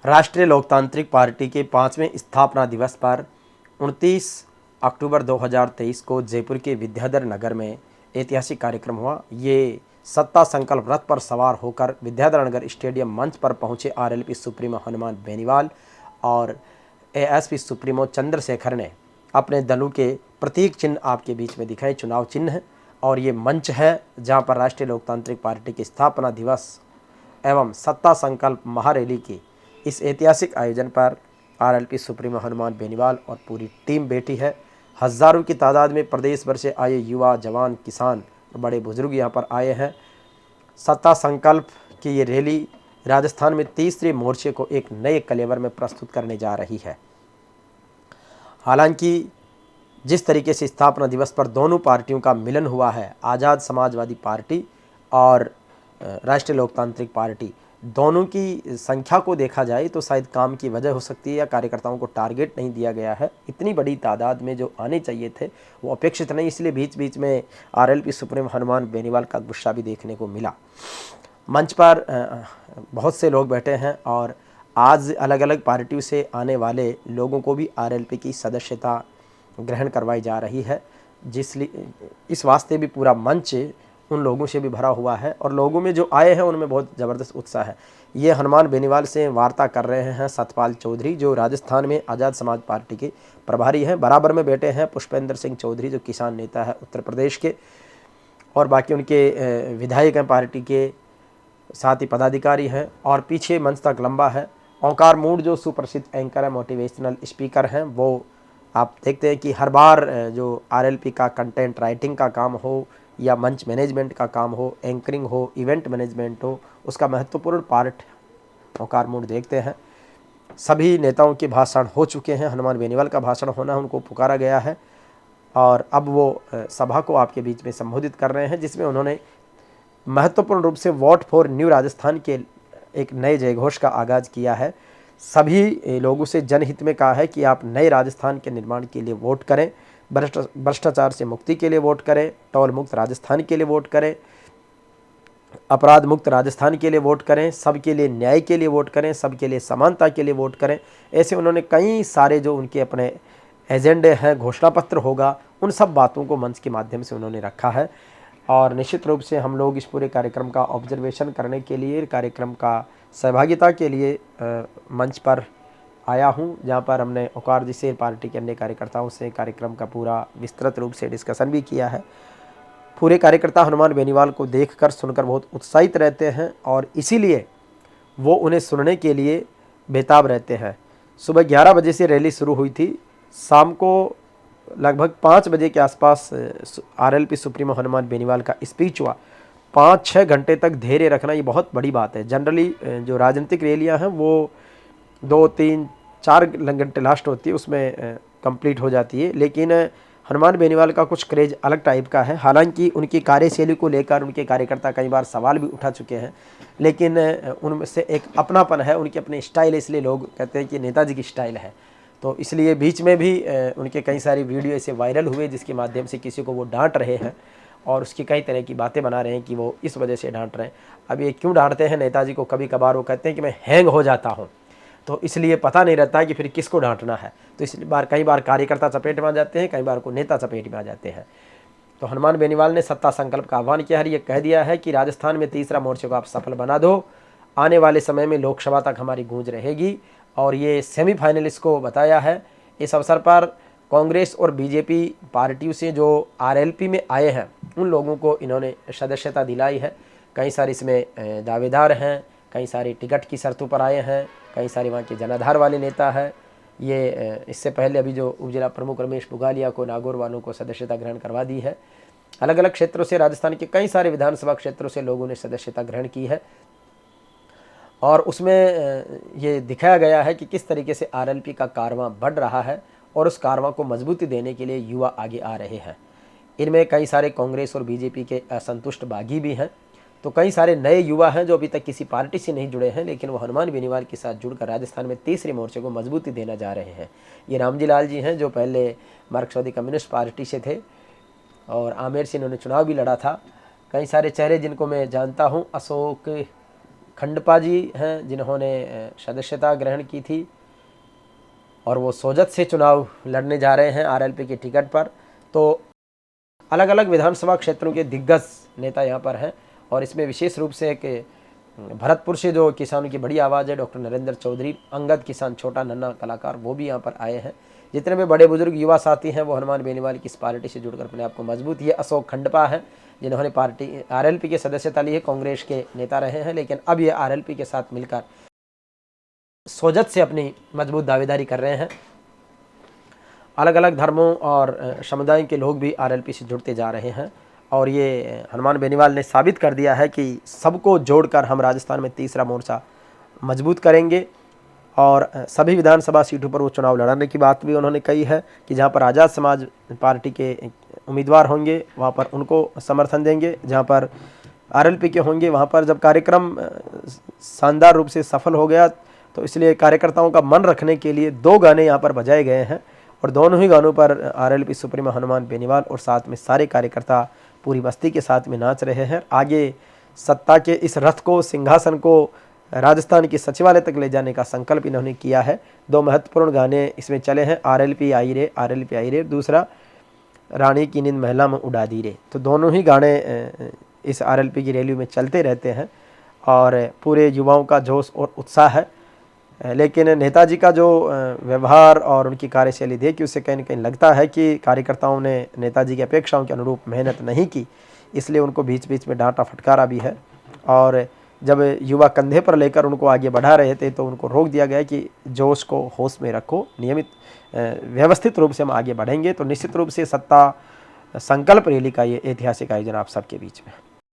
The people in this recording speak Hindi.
राष्ट्रीय लोकतांत्रिक पार्टी के 5वें स्थापना दिवस पर 29 अक्टूबर 2023 को जयपुर के विद्याधर नगर में ऐतिहासिक कार्यक्रम हुआ। ये सत्ता संकल्प रथ पर सवार होकर विद्याधर नगर स्टेडियम मंच पर पहुंचे आरएलपी सुप्रीमो हनुमान बेनीवाल और एएसपी सुप्रीमो चंद्रशेखर ने अपने दलों के प्रतीक चिन्ह आपके बीच में दिखाए, चुनाव चिन्ह। और ये मंच है जहां पर राष्ट्रीय लोकतांत्रिक पार्टी की स्थापना दिवस एवं सत्ता संकल्प महारैली की इस ऐतिहासिक आयोजन पर आरएलपी सुप्रीमो हनुमान बेनीवाल और पूरी टीम बैठी है। हज़ारों की तादाद में प्रदेश भर से आए युवा, जवान, किसान और बड़े बुजुर्ग यहाँ पर आए हैं। सत्ता संकल्प की ये रैली राजस्थान में तीसरे मोर्चे को एक नए कलेवर में प्रस्तुत करने जा रही है। हालांकि जिस तरीके से स्थापना दिवस पर दोनों पार्टियों का मिलन हुआ है, आज़ाद समाजवादी पार्टी और राष्ट्रीय लोकतांत्रिक पार्टी, दोनों की संख्या को देखा जाए तो शायद काम की वजह हो सकती है या कार्यकर्ताओं को टारगेट नहीं दिया गया है। इतनी बड़ी तादाद में जो आने चाहिए थे वो अपेक्षित नहीं, इसलिए बीच बीच में आरएलपी सुप्रीमो हनुमान बेनीवाल का गुस्सा भी देखने को मिला। मंच पर बहुत से लोग बैठे हैं और आज अलग अलग पार्टियों से आने वाले लोगों को भी आरएलपी की सदस्यता ग्रहण करवाई जा रही है, जिसलिए इस वास्ते भी पूरा मंच उन लोगों से भी भरा हुआ है और लोगों में जो आए हैं उनमें बहुत ज़बरदस्त उत्साह है। ये हनुमान बेनीवाल से वार्ता कर रहे हैं सतपाल चौधरी, जो राजस्थान में आज़ाद समाज पार्टी के प्रभारी हैं। बराबर में बैठे हैं पुष्पेंद्र सिंह चौधरी, जो किसान नेता है उत्तर प्रदेश के, और बाकी उनके विधायक हैं पार्टी के, साथ ही पदाधिकारी हैं। और पीछे मंच तक लंबा है ओंकार मूड, जो सुप्रसिद्ध एंकर है, मोटिवेशनल स्पीकर हैं। वो आप देखते हैं कि हर बार जो आरएलपी का कंटेंट राइटिंग का काम हो या मंच मैनेजमेंट का काम हो, एंकरिंग हो, इवेंट मैनेजमेंट हो, उसका महत्वपूर्ण पार्ट ओंकार मूड देखते हैं। सभी नेताओं के भाषण हो चुके हैं, हनुमान बेनीवाल का भाषण होना, उनको पुकारा गया है और अब वो सभा को आपके बीच में संबोधित कर रहे हैं, जिसमें उन्होंने महत्वपूर्ण रूप से वोट फॉर न्यू राजस्थान के एक नए जयघोष का आगाज़ किया है। सभी लोगों से जनहित में कहा है कि आप नए राजस्थान के निर्माण के लिए वोट करें, भ्रष्टाचार से मुक्ति के लिए वोट करें, टोल मुक्त राजस्थान के लिए वोट करें, अपराध मुक्त राजस्थान के लिए वोट करें, सबके लिए न्याय के लिए वोट करें, सबके लिए समानता के लिए वोट करें। ऐसे उन्होंने कई सारे जो उनके अपने एजेंडे हैं, घोषणा पत्र होगा, उन सब बातों को मंच के माध्यम से उन्होंने रखा है। और निश्चित रूप से हम लोग इस पूरे कार्यक्रम का ऑब्जर्वेशन करने के लिए, कार्यक्रम का सहभागिता के लिए मंच पर आया हूं, जहां पर हमने ओकार जी से, पार्टी के अन्य कार्यकर्ताओं से कार्यक्रम का पूरा विस्तृत रूप से डिस्कशन भी किया है। पूरे कार्यकर्ता हनुमान बेनीवाल को देखकर सुनकर बहुत उत्साहित रहते हैं और इसीलिए वो उन्हें सुनने के लिए बेताब रहते हैं। सुबह 11 बजे से रैली शुरू हुई थी, शाम को लगभग 5 बजे के आसपास आरएलपी सुप्रीमो हनुमान बेनीवाल का स्पीच हुआ। 5-6 घंटे तक धैर्य रखना ये बहुत बड़ी बात है। जनरली जो राजनीतिक रैलियां हैं वो 2-3-4 घंटे लास्ट होती है, उसमें कंप्लीट हो जाती है, लेकिन हनुमान बेनीवाल का कुछ क्रेज अलग टाइप का है। हालांकि उनकी कार्यशैली को लेकर उनके कार्यकर्ता कई बार सवाल भी उठा चुके हैं, लेकिन उनमें से एक अपनापन है, उनकी अपनी स्टाइल है, इसलिए लोग कहते हैं कि नेताजी की स्टाइल है। तो इसलिए बीच में भी उनके कई सारी वीडियो ऐसे वायरल हुए जिसके माध्यम से किसी को वो डांट रहे हैं और उसकी कई तरह की बातें बना रहे हैं कि वो इस वजह से डांट रहे हैं। अब ये क्यों डांटते हैं नेताजी को, कभी कभार वो कहते हैं कि मैं हैंग हो जाता हूँ, तो इसलिए पता नहीं रहता कि फिर किसको डांटना है। तो इस बार कई बार कार्यकर्ता चपेट में आ जाते हैं, कई बार को नेता चपेट में आ जाते हैं। तो हनुमान बेनीवाल ने सत्ता संकल्प का आह्वान किया है। ये कह दिया है कि राजस्थान में तीसरा मोर्चे को आप सफल बना दो, आने वाले समय में लोकसभा तक हमारी गूंज रहेगी। और ये सेमीफाइनलिस्ट को बताया है। इस अवसर पर कांग्रेस और बीजेपी पार्टियों से जो आरएलपी में आए हैं उन लोगों को इन्होंने सदस्यता दिलाई है। कई सारे इसमें दावेदार हैं, कई सारे टिकट की शर्तों पर आए हैं, कई सारे वहाँ के जनाधार वाले नेता हैं। ये इससे पहले अभी जो उपजिला प्रमुख रमेश पुगालिया को, नागौर वालों को सदस्यता ग्रहण करवा दी है। अलग अलग क्षेत्रों से, राजस्थान के कई सारे विधानसभा क्षेत्रों से लोगों ने सदस्यता ग्रहण की है और उसमें ये दिखाया गया है कि किस तरीके से आरएलपी का कारवां बढ़ रहा है और उस कारवां को मजबूती देने के लिए युवा आगे आ रहे हैं। इनमें कई सारे कांग्रेस और बीजेपी के असंतुष्ट बागी भी हैं। तो कई सारे नए युवा हैं जो अभी तक किसी पार्टी से नहीं जुड़े हैं, लेकिन वो हनुमान बेनीवाल के साथ जुड़कर राजस्थान में तीसरे मोर्चे को मजबूती देना जा रहे हैं। ये रामजी लाल जी हैं जो पहले मार्क्सवादी कम्युनिस्ट पार्टी से थे और आमेर से इन्होंने चुनाव भी लड़ा था। कई सारे चेहरे जिनको मैं जानता हूँ, अशोक खंडपा जी हैं जिन्होंने सदस्यता ग्रहण की थी और वो सोजत से चुनाव लड़ने जा रहे हैं आरएलपी की टिकट पर। तो अलग अलग विधानसभा क्षेत्रों के दिग्गज नेता यहाँ पर हैं और इसमें विशेष रूप से एक भरतपुर से जो किसानों की बड़ी आवाज़ है डॉक्टर नरेंद्र चौधरी, अंगद किसान, छोटा नन्हा कलाकार, वो भी यहाँ पर आए हैं। जितने भी बड़े बुजुर्ग युवा साथी हैं वो हनुमान बेनीवाल की इस पार्टी से जुड़कर अपने आप को मजबूत, ये अशोक खंडपा हैं जिन्होंने पार्टी आरएलपी की सदस्यता ली है, कांग्रेस के नेता रहे हैं, लेकिन अब ये आरएलपी के साथ मिलकर सोजत से अपनी मजबूत दावेदारी कर रहे हैं। अलग अलग धर्मों और समुदायों के लोग भी आरएलपी से जुड़ते जा रहे हैं और ये हनुमान बेनीवाल ने साबित कर दिया है कि सबको जोड़कर हम राजस्थान में तीसरा मोर्चा मजबूत करेंगे। और सभी विधानसभा सीटों पर वो चुनाव लड़ने की बात भी उन्होंने कही है कि जहाँ पर आज़ाद समाज पार्टी के उम्मीदवार होंगे वहाँ पर उनको समर्थन देंगे, जहाँ पर आरएलपी के होंगे वहाँ पर जब कार्यक्रम शानदार रूप से सफल हो गया तो इसलिए कार्यकर्ताओं का मन रखने के लिए 2 गाने यहाँ पर बजाए गए हैं और दोनों ही गानों पर आरएलपी सुप्रीमो हनुमान बेनीवाल और साथ में सारे कार्यकर्ता पूरी मस्ती के साथ में नाच रहे हैं। आगे सत्ता के इस रथ को, सिंहासन को राजस्थान के सचिवालय तक ले जाने का संकल्प इन्होंने किया है। 2 महत्वपूर्ण गाने इसमें चले हैं, आरएलपी आई रे, आरएलपी आई रे, दूसरा रानी की नींद महला में उड़ा दी रे। तो दोनों ही गाने इस आरएलपी की रैली में चलते रहते हैं और पूरे युवाओं का जोश और उत्साह है। लेकिन नेताजी का जो व्यवहार और उनकी कार्यशैली देख के उससे कहीं न कहीं लगता है कि कार्यकर्ताओं ने नेताजी की अपेक्षाओं के अनुरूप मेहनत नहीं की, इसलिए उनको बीच बीच में डांटा फटकारा भी है। और जब युवा कंधे पर लेकर उनको आगे बढ़ा रहे थे तो उनको रोक दिया गया कि जोश को होश में रखो, नियमित व्यवस्थित रूप से हम आगे बढ़ेंगे। तो निश्चित रूप से सत्ता संकल्प रैली का ये ऐतिहासिक आयोजन आप सबके बीच में।